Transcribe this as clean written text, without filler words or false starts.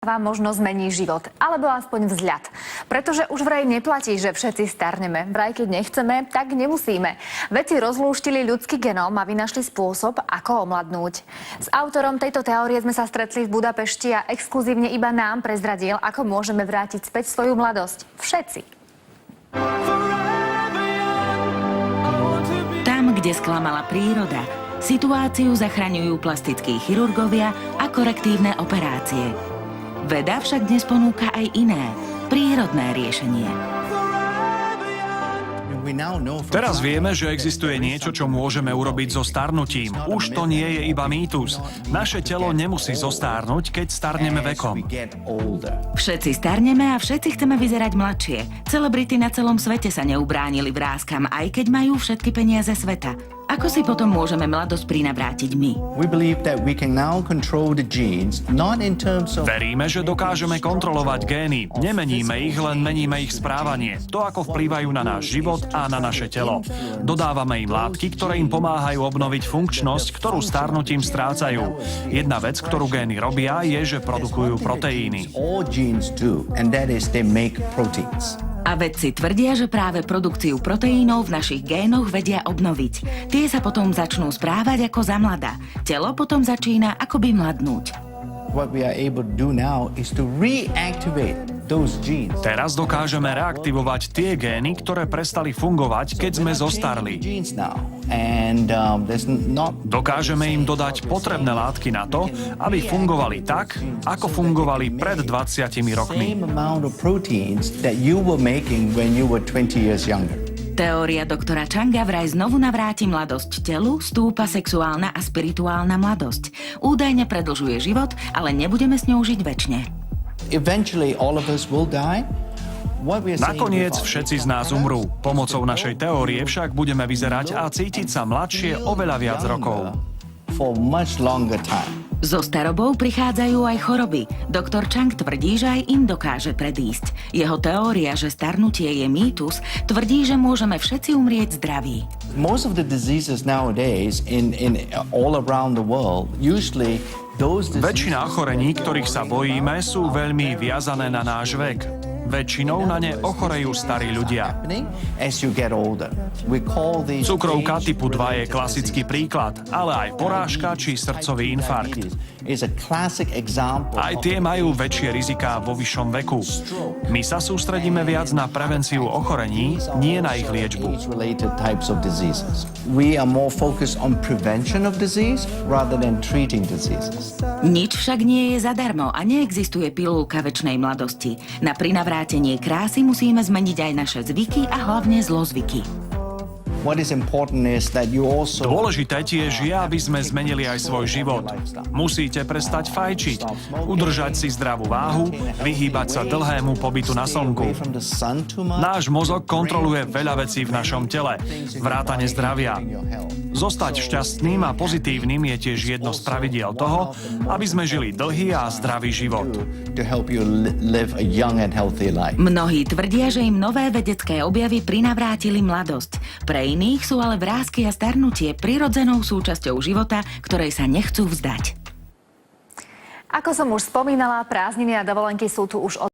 vám možno zmení život, alebo aspoň vzhľad. Pretože už vraj neplatí, že všetci starneme. Vraj keď nechceme, tak nemusíme. Vedci rozlúštili ľudský genóm a vynašli spôsob, ako omladnúť. S autorom tejto teórie sme sa stretli v Budapešti a exkluzívne iba nám prezradil, ako môžeme vrátiť späť svoju mladosť. Všetci. Tam, kde sklamala príroda, situáciu zachraňujú plastickí chirurgovia a korektívne operácie. Veda však dnes ponúka aj iné, prírodné riešenie. Teraz vieme, že existuje niečo, čo môžeme urobiť so starnutím. Už to nie je iba mýtus. Naše telo nemusí zostárnuť, keď starneme vekom. Všetci starneme a všetci chceme vyzerať mladšie. Celebrity na celom svete sa neubránili vráskam, aj keď majú všetky peniaze sveta. Ako si potom môžeme mladosť prinavrátiť my? Veríme, že dokážeme kontrolovať gény. Nemeníme ich, len meníme ich správanie. To, ako vplývajú na náš život a na naše telo. Dodávame im látky, ktoré im pomáhajú obnoviť funkčnosť, ktorú starnutím strácajú. Jedna vec, ktorú gény robia, je, že produkujú proteíny. A vedci tvrdia, že práve produkciu proteínov v našich génoch vedia obnoviť. Tie sa potom začnú správať ako za mladá. Telo potom začína akoby mladnúť. Teraz dokážeme reaktivovať tie gény, ktoré prestali fungovať, keď sme zostarli. Dokážeme im dodať potrebné látky na to, aby fungovali tak, ako fungovali pred 20 rokmi. Teória doktora Changa vraj znovu navráti mladosť telu, stúpa sexuálna a spirituálna mladosť. Údajne predlžuje život, ale nebudeme s ňou žiť večne. Nakoniec všetci z nás umrú. Pomocou našej teórie však budeme vyzerať a cítiť sa mladšie oveľa viac rokov. So starobou prichádzajú aj choroby. Doktor Chang tvrdí, že aj im dokáže predísť. Jeho teória, že starnutie je mýtus, tvrdí, že môžeme všetci umrieť zdraví. Väčšina ochorení, ktorých sa bojíme, sú veľmi viazané na náš vek. Väčšinou na ne ochorejú starí ľudia. Cukrovka typu 2 je klasický príklad, ale aj porážka či srdcový infarkt. Aj tie majú väčšie riziká vo vyššom veku. My sa sústredíme viac na prevenciu ochorení, nie na ich liečbu. Nič však nie je zadarmo a neexistuje pilulka večnej mladosti. Na prinavrátenie krásy musíme zmeniť aj naše zvyky a hlavne zlozvyky. Dôležité tiež je, aby sme zmenili aj svoj život. Musíte prestať fajčiť, udržať si zdravú váhu, vyhýbať sa dlhému pobytu na slnku. Náš mozog kontroluje veľa vecí v našom tele, vrátane zdravia. Zostať šťastným a pozitívnym je tiež jedno z pravidiel toho, aby sme žili dlhý a zdravý život. Mnohí tvrdia, že im nové vedecké objavy prinavrátili mladosť. Pre iných sú ale vrásky a starnutie prirodzenou súčasťou života, ktorej sa nechcú vzdať. Ako som už spomínala, prázdniny a dovolenky sú tu už od